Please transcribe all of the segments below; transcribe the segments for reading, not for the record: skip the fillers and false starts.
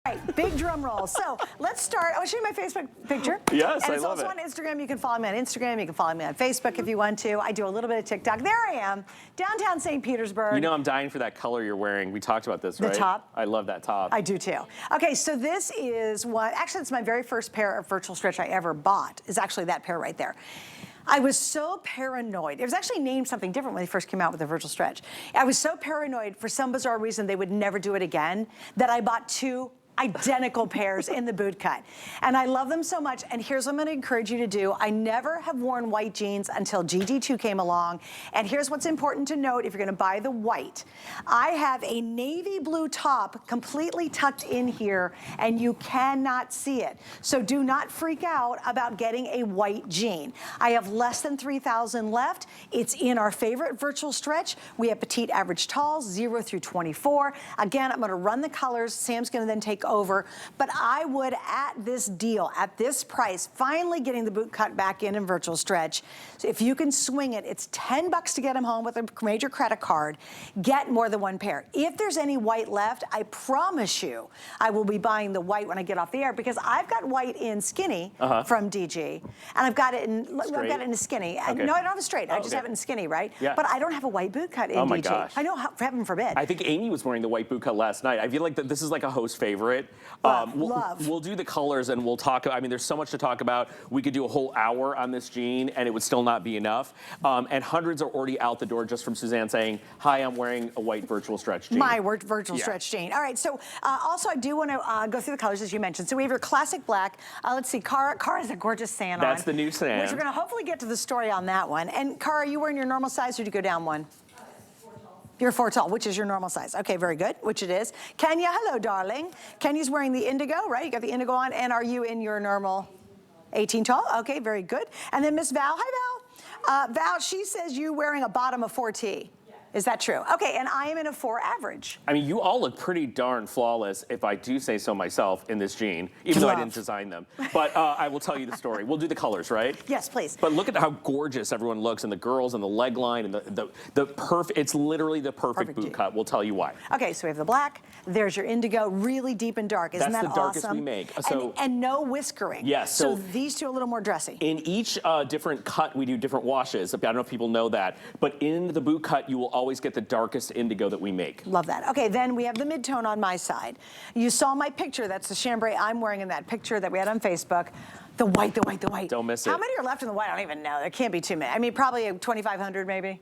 Right, big drum roll. So let's start. I'll show you my Facebook picture. Yes, and I it's love also on Instagram. You can follow me on Instagram. You can follow me on Facebook if you want to. I do a little bit of TikTok. There I am, downtown St. Petersburg. You know I'm dying for that color you're wearing. We talked about this, right? The top? I love that top. I do too. Okay, so this is what, actually it's my very first pair of virtual stretch I ever bought, is actually that pair right there. I was so paranoid. It was actually named something different when they first came out with the virtual stretch. I was so paranoid for some bizarre reason they would never do it again that I bought two identical pairs in the boot cut. And I love them so much. And here's what I'm gonna encourage you to do. I never have worn white jeans until DG2 came along. And here's what's important to note if you're gonna buy the white. I have a navy blue top completely tucked in here and you cannot see it. So do not freak out about getting a white jean. I have less than 3,000 left. It's in our favorite virtual stretch. We have petite, average, talls, 0 through 24. Again, I'm gonna run the colors. Sam's gonna then take over, but I would, at this deal, at this price, finally getting the boot cut back in virtual stretch. So if you can swing it, it's 10 bucks to get them home with a major credit card. Get more than one pair. If there's any white left, I promise you, I will be buying the white when I get off the air because I've got white in skinny from DG, and I've got it in skinny. Okay. No, I don't have a straight. I just have it in skinny, right? Yeah. But I don't have a white boot cut in DG. Oh my gosh. I know, heaven forbid. I think Amy was wearing the white boot cut last night. I feel like this is like a host favorite. Love. We'll do the colors and we'll talk. I mean, there's so much to talk about. We could do a whole hour on this jean and it would still not be enough. And hundreds are already out the door just from Suzanne saying, hi, I'm wearing a white virtual stretch jean. My virtual stretch jean. All right, so also I do want to go through the colors as you mentioned. So we have your classic black. Let's see, Cara has a gorgeous sand on. That's the new sand. Which we're going to hopefully get to the story on that one. And Cara, are you wearing your normal size or did you go down one? You're 4 tall, which is your normal size. Okay, very good, which it is. Kenya, hello, darling. Kenya's wearing the indigo, right? You got the indigo on, and are you in your normal 18 tall? Okay, very good. And then Miss Val, hi Val. Val, she says you're wearing a bottom of 4T. Is that true? Okay, and I am in a 4 average. I mean, you all look pretty darn flawless, if I do say so myself, in this jean, even though I didn't design them. But I will tell you the story. We'll do the colors, right? Yes, please. But look at how gorgeous everyone looks, and the girls, and the leg line, and the perfect, it's literally the perfect boot cut. We'll tell you why. Okay, so we have the black. There's your indigo, really deep and dark. Isn't that awesome? That's the darkest we make. So, and no whiskering. Yes. So these two are a little more dressy. In each different cut, we do different washes. I don't know if people know that. But in the boot cut, you will always get the darkest indigo that we make. Love that. Okay, then we have the mid-tone on my side. You saw my picture. That's the chambray I'm wearing in that picture that we had on Facebook. The white, the white, the white. Don't miss it. How many are left in the white? I don't even know. There can't be too many. I mean, probably 2,500 maybe.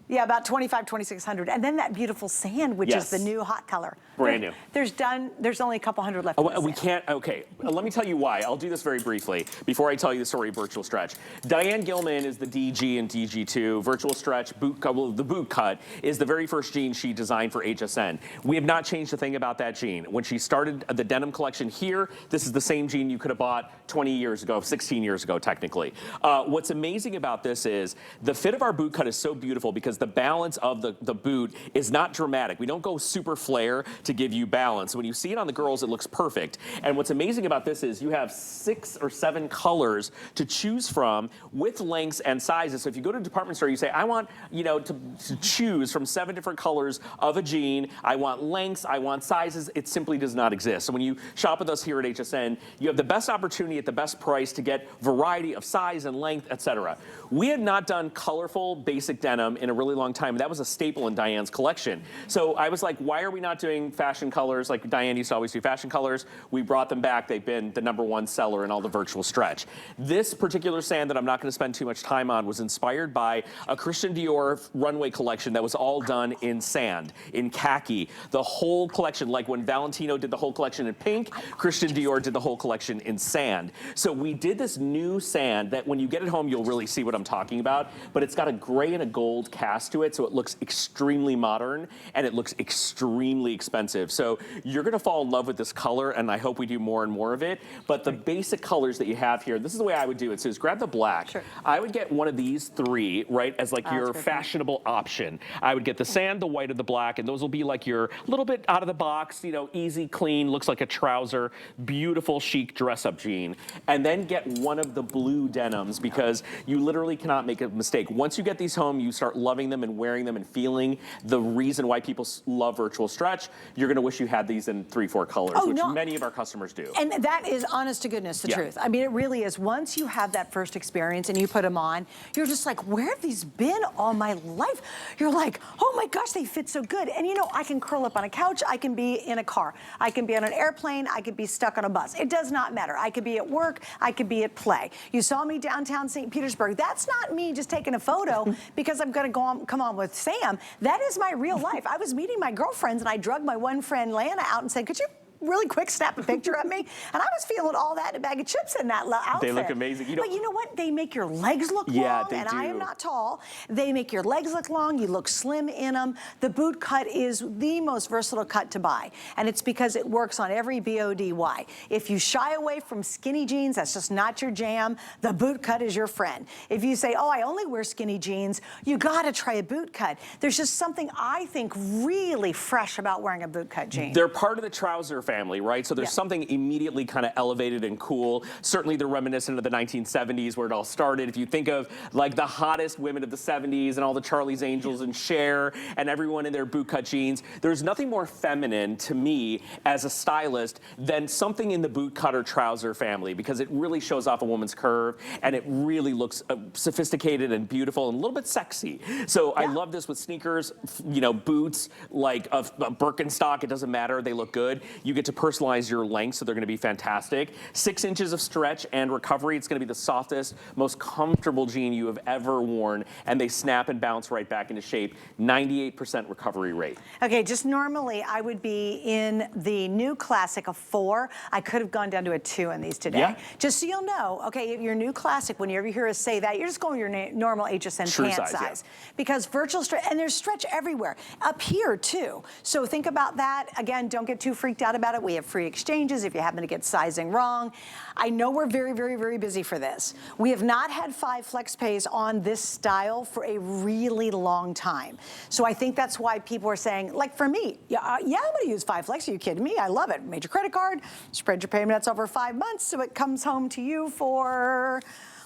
Yeah, about 2,600. And then that beautiful sand, which is the new hot color. Brand new. There's only a couple hundred left. Oh, we can't, okay. Let me tell you why. I'll do this very briefly before I tell you the story of virtual stretch. Diane Gilman is the DG in DG2. Virtual stretch, boot cut, well, the boot cut is the very first jean she designed for HSN. We have not changed a thing about that jean. When she started the denim collection here, this is the same jean you could have bought 20 years ago, 16 years ago, technically. What's amazing about this is the fit of our boot cut is so beautiful because the balance of the boot is not dramatic. We don't go super flare to give you balance. When you see it on the girls, it looks perfect. And what's amazing about this is you have 6 or 7 colors to choose from with lengths and sizes. So if you go to a department store, you say, I want, you know, to choose from 7 different colors of a jean. I want lengths, I want sizes. It simply does not exist. So when you shop with us here at HSN, you have the best opportunity at the best price to get variety of size and length, etc. We had not done colorful basic denim in a really long time. That was a staple in Diane's collection. So I was like, why are we not doing fashion colors like Diane used to always do fashion colors? We brought them back. They've been the #1 seller in all the virtual stretch. This particular sand that I'm not going to spend too much time on was inspired by a Christian Dior runway collection that was all done in sand, in khaki. The whole collection, like when Valentino did the whole collection in pink, Christian Dior did the whole collection in sand. So we did this new sand that when you get it home, you'll really see what I'm talking about, but it's got a gray and a gold cast to it, so it looks extremely modern and it looks extremely expensive. So you're gonna fall in love with this color, and I hope we do more and more of it. But the basic colors that you have here, this is the way I would do it. So is grab the black. Sure. I would get one of these 3, right, as like your fashionable option. I would get the sand, the white, or the black, and those will be like your little bit out of the box, you know, easy, clean, looks like a trouser, beautiful, chic dress-up jean. And then get one of the blue denims because you literally cannot make a mistake. Once you get these home, you start loving loving them and wearing them and feeling the reason why people love virtual stretch, you're going to wish you had these in 3-4 colors, which many of our customers do. And that is, honest to goodness, the truth. I mean, it really is. Once you have that first experience and you put them on, you're just like, where have these been all my life? You're like, oh my gosh, they fit so good. And you know, I can curl up on a couch, I can be in a car, I can be on an airplane, I could be stuck on a bus. It does not matter. I could be at work, I could be at play. You saw me downtown St. Petersburg. That's not me just taking a photo because I'm gonna come on with Sam. That is my real life. I was meeting my girlfriends and I drugged my one friend Lana out and said, could you really quick snap a picture of me? And I was feeling all that in a bag of chips in that outfit. They look amazing. But you know what? They make your legs look long, and I am not tall. They make your legs look long. You look slim in them. The boot cut is the most versatile cut to buy, and it's because it works on every body. If you shy away from skinny jeans, that's just not your jam, the boot cut is your friend. If you say, oh, I only wear skinny jeans, you gotta try a boot cut. There's just something I think really fresh about wearing a boot cut jean. They're part of the trouser family, right? So there's something immediately kind of elevated and cool. Certainly they're reminiscent of the 1970s where it all started. If you think of like the hottest women of the 70s and all the Charlie's Angels and Cher and everyone in their bootcut jeans, there's nothing more feminine to me as a stylist than something in the bootcut or trouser family, because it really shows off a woman's curve and it really looks sophisticated and beautiful and a little bit sexy. So I love this with sneakers, you know, boots, like a Birkenstock, it doesn't matter, they look good. You get to personalize your length, so they're gonna be fantastic. 6 inches of stretch and recovery. It's gonna be the softest, most comfortable jean you have ever worn, and they snap and bounce right back into shape. 98% recovery rate. Okay, just normally I would be in the new classic of 4. I could have gone down to a 2 in these today. Yeah. Just so you'll know, okay, your new classic, whenever you hear us say that, you're just going with your normal HSN True pant size. Because virtual stretch, and there's stretch everywhere. Up here too. So think about that. Again, don't get too freaked out about it. We have free exchanges if you happen to get sizing wrong. I know we're very, very, very busy for this. We have not had 5 flex pays on this style for a really long time. So I think that's why people are saying, like for me, yeah, I'm gonna use 5 flex. Are you kidding me? I love it. Major credit card, spread your payments over 5 months so it comes home to you for,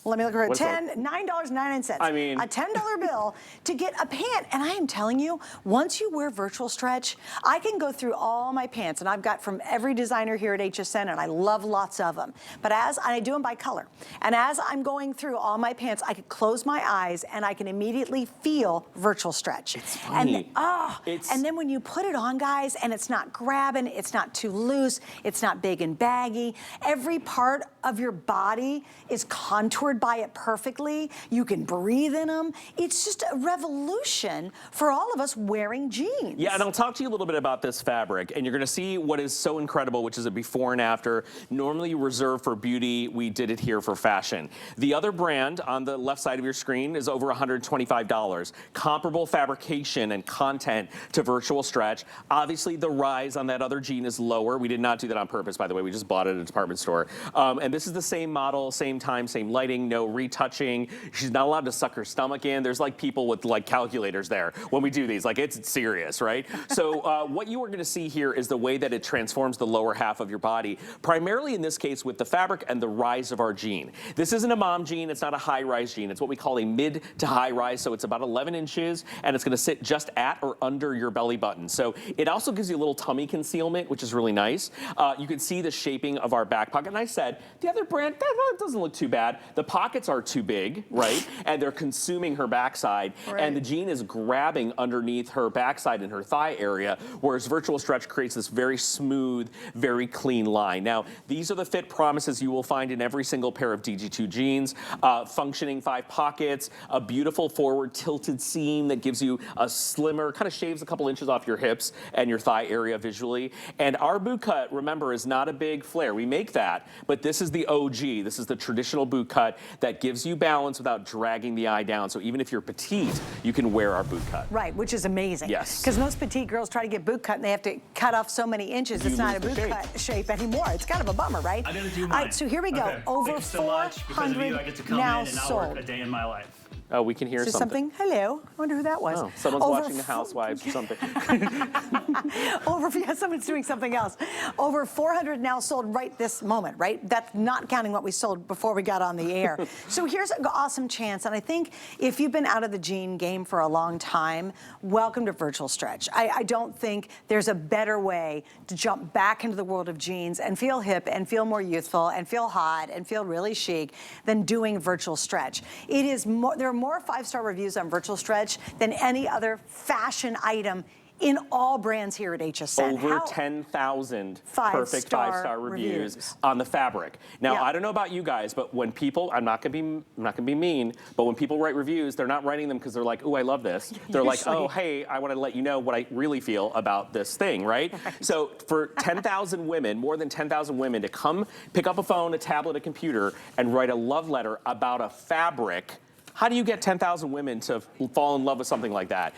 let me look at it, $9.99. I mean, a $10 bill to get a pant. And I am telling you, once you wear virtual stretch, I can go through all my pants, and I've got from every designer here at HSN, and I love lots of them. But I do them by color. And as I'm going through all my pants, I can close my eyes and I can immediately feel virtual stretch. It's funny. And then when you put it on, guys, and it's not grabbing, it's not too loose, it's not big and baggy, every part of your body is contoured by it perfectly. You can breathe in them. It's just a revolution for all of us wearing jeans. Yeah, and I'll talk to you a little bit about this fabric, and you're gonna see what is so incredible, which is a before and after. Normally reserved for beauty, we did it here for fashion. The other brand on the left side of your screen is over $125. Comparable fabrication and content to virtual stretch. Obviously the rise on that other jean is lower. We did not do that on purpose, by the way. We just bought it at a department store. And this is the same model, same time, same lighting, no retouching. She's not allowed to suck her stomach in. There's like people with like calculators there when we do these, like it's serious, right? So what you are gonna see here is the way that it transforms the lower half of your body, primarily in this case with the fabric and the rise of our jean. This isn't a mom jean, it's not a high rise jean. It's what we call a mid to high rise, so it's about 11 inches and it's gonna sit just at or under your belly button. So it also gives you a little tummy concealment, which is really nice. You can see the shaping of our back pocket. And I said, the other brand, that doesn't look too bad. The pockets are too big, right? And they're consuming her backside. Right. And the jean is grabbing underneath her backside and her thigh area, whereas virtual stretch creates this very smooth, very clean line. Now, these are the fit promises you will find in every single pair of DG2 jeans. Functioning 5 pockets, a beautiful forward tilted seam that gives you a slimmer, kind of shaves a couple inches off your hips and your thigh area visually. And our boot cut, remember, is not a big flare. We make that, but this is the OG. This is the traditional boot cut that gives you balance without dragging the eye down. So even if you're petite, you can wear our boot cut. Right, which is amazing. Yes. Because most petite girls try to get boot cut and they have to cut off so many inches. It's not a boot cut shape anymore. It's kind of a bummer, right? I'm gonna do mine. All right, so here we go. Okay. Over Thank you so much. Because of you, I get to come now in and not sold. work a day in my life. Oh, we can hear something. Hello. I wonder who that was. Oh, someone's watching The Housewives or something. Yeah, someone's doing something else. Over 400 now sold right this moment, right? That's not counting what we sold before we got on the air. So here's an awesome chance. And I think if you've been out of the jean game for a long time, welcome to Virtual Stretch. I don't think there's a better way to jump back into the world of jeans and feel hip and feel more youthful and feel hot and feel really chic than doing Virtual Stretch. It is more, there are more 5-star reviews on Virtual Stretch than any other fashion item in all brands here at HSN. Over 10,000 perfect 5-star reviews on the fabric. Now, I don't know about you guys, but when people, I'm not gonna be mean, but when people write reviews, they're not writing them because they're like, oh, I love this. They're like, oh, hey, I want to let you know what I really feel about this thing, right? So for 10,000 women, more than 10,000 women to come pick up a phone, a tablet, a computer, and write a love letter about a fabric. How do you get 10,000 women to fall in love with something like that?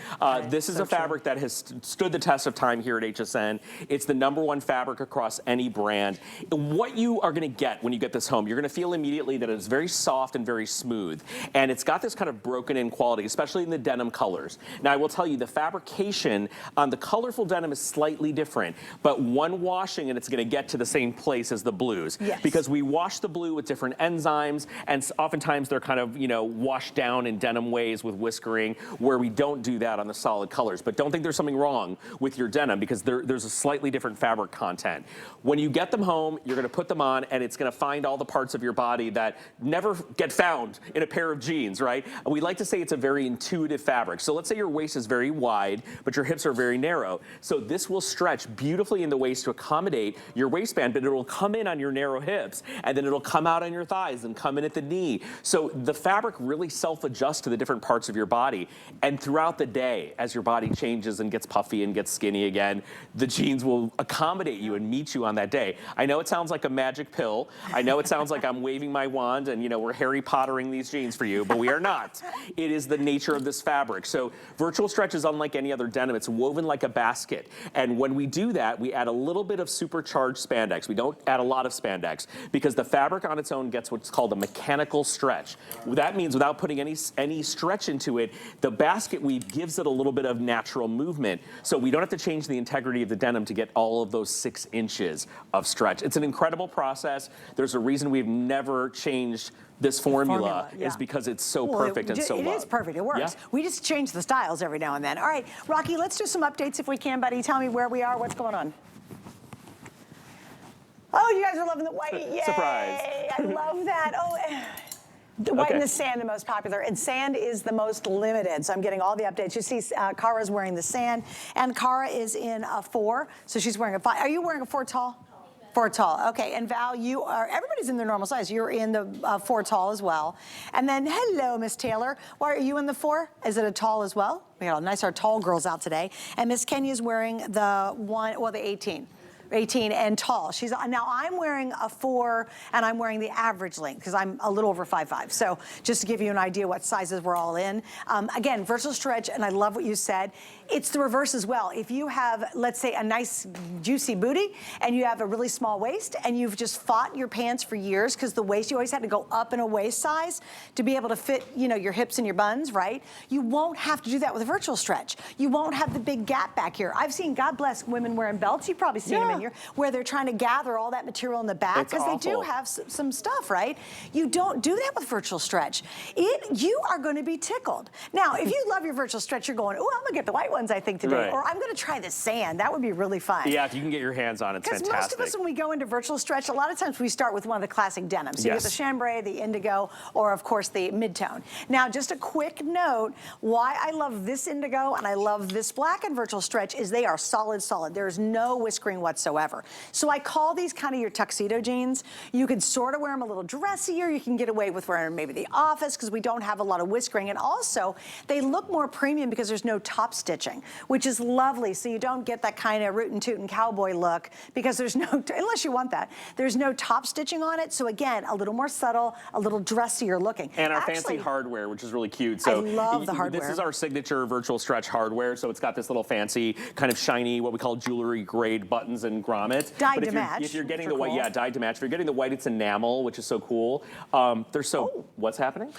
This is a fabric that has stood the test of time here at HSN. It's the #1 fabric across any brand. What you are going to get when you get this home, you're going to feel immediately that it's very soft and very smooth. And it's got this kind of broken in quality, especially in the denim colors. Now, I will tell you, the fabrication on the colorful denim is slightly different, but one washing and it's going to get to the same place as the blues. Because we wash the blue with different enzymes, and oftentimes they're kind of, you know, washed down in denim ways with whiskering, where we don't do that on the solid colors. But don't think there's something wrong with your denim, because there's a slightly different fabric content. When you get them home, you're going to put them on, and it's going to find all the parts of your body that never get found in a pair of jeans, right? We like to say it's a very intuitive fabric. So let's say your waist is very wide, but your hips are very narrow. So this will stretch beautifully in the waist to accommodate your waistband, but it will come in on your narrow hips, and then it'll come out on your thighs and come in at the knee. So the fabric really self-adjust to the different parts of your body. And throughout the day, as your body changes and gets puffy and gets skinny again, the jeans will accommodate you and meet you on that day. I know it sounds like a magic pill. I know it sounds like I'm waving my wand and, you know, we're Harry Pottering these jeans for you, but we are not. It is the nature of this fabric. So Virtual Stretch is unlike any other denim. It's woven like a basket. And when we do that, we add a little bit of supercharged spandex. We don't add a lot of spandex, because the fabric on its own gets what's called a mechanical stretch. That means without putting any stretch into it, the basket weave gives it a little bit of natural movement. So we don't have to change the integrity of the denim to get all of those 6 inches of stretch. It's an incredible process. There's a reason we've never changed this formula, is because it's so perfect and so loved. It is perfect, it works. We just change the styles every now and then. All right, Rocky, let's do some updates if we can, buddy. Tell me where we are, what's going on. Oh, you guys are loving the white, yay! Surprise. I love that. Oh. The white and the sand, the most popular, and sand is the most limited. So I'm getting all the updates. You see, Kara's wearing the sand, and Kara is in a 4, so she's wearing a 5. Are you wearing a 4 tall? 4 tall, okay. And Val, you are, everybody's in their normal size. You're in the 4 tall as well. And then, hello, Miss Taylor. Why are you in the 4? Is it a tall as well? We got nice, our tall girls out today. And Miss Kenya's wearing the 18. 18 and tall. She's now I'm wearing a 4 and I'm wearing the average length because I'm a little over 5'5". So just to give you an idea what sizes we're all in. Again, Virtual Stretch, and I love what you said. It's the reverse as well. If you have, let's say, a nice juicy booty and you have a really small waist and you've just fought your pants for years because the waist, you always had to go up in a waist size to be able to fit, you know, your hips and your buns, right? You won't have to do that with a Virtual Stretch. You won't have the big gap back here. I've seen, God bless, women wearing belts. You've probably seen them in here, where they're trying to gather all that material in the back because they do have some stuff, right? You don't do that with Virtual Stretch. You are going to be tickled. Now, if you love your Virtual Stretch, you're going, oh, I'm going to get the white ones, I think, today. Or I'm going to try the sand. That would be really fun. Yeah, if you can get your hands on it, it's fantastic. Because most of us, when we go into Virtual Stretch, a lot of times we start with one of the classic denims. You get the chambray, the indigo, or, of course, the mid-tone. Now, just a quick note, why I love this indigo and I love this black in Virtual Stretch is they are solid, solid. There is no whiskering whatsoever. So I call these kind of your tuxedo jeans. You can sort of wear them a little dressier. You can get away with wearing maybe the office because we don't have a lot of whiskering. And also, they look more premium because there's no top stitching, which is lovely. So you don't get that kind of rootin' tootin' cowboy look because there's no, unless you want that, there's no top stitching on it. So again, a little more subtle, a little dressier looking. And our fancy hardware, which is really cute. So I love the hardware. This is our signature Virtual Stretch hardware. So it's got this little fancy kind of shiny, what we call jewelry grade buttons and different grommets. Dyed But to match, if you're getting which the are white, cool. yeah, dyed to match. If you're getting the white, it's enamel, which is so cool. They're so, what's happening?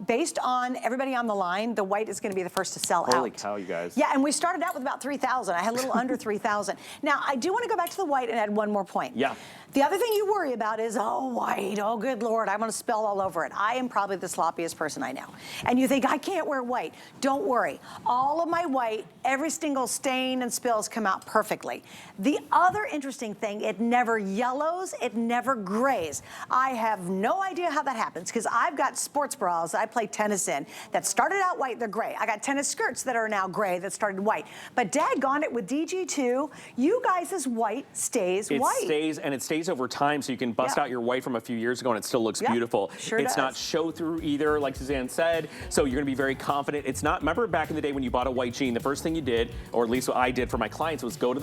Based on everybody on the line, the white is going to be the first to sell out. Holy cow, you guys. Yeah, and we started out with about 3,000. I had a little under 3,000. Now, I do want to go back to the white and add one more point. Yeah. The other thing you worry about is, oh, white, oh, good Lord, I'm going to spill all over it. I am probably the sloppiest person I know. And you think, I can't wear white. Don't worry. All of my white, every single stain and spills come out perfectly. The other interesting thing, it never yellows, it never grays. I have no idea how that happens because I've got sports bras that I play tennis in that started out white, they're gray. I got tennis skirts that are now gray that started white. But daggone it, with DG2, you guys' white stays white. It stays, and it stays over time, so you can bust out your white from a few years ago and it still looks beautiful. Sure It's does. not show through either, like Suzanne said, so you're gonna be very confident. It's not, remember back in the day when you bought a white jean, the first thing you did, or at least what I did for my clients, was go to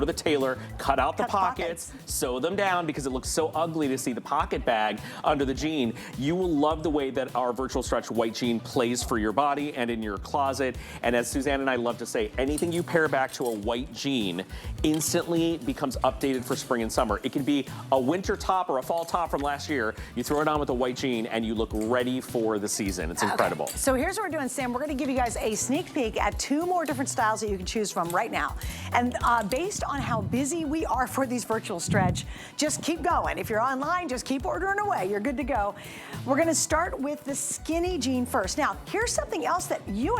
the tailor, cut out the pockets, sew them down because it looks so ugly to see the pocket bag under the jean. You will love the way that our virtual stretch white jean plays for your body and in your closet. And as Suzanne and I love to say, anything you pair back to a white jean instantly becomes updated for spring and summer. It can be a winter top or a fall top from last year. You throw it on with a white jean and you look ready for the season. It's incredible. So here's what we're doing, Sam. We're going to give you guys a sneak peek at 2 more different styles that you can choose from right now. And based on how busy we are for these virtual stretch, just keep going. If you're online, just keep ordering away. You're good to go. We're going to start with the skinny jean first. Now, here's something else that you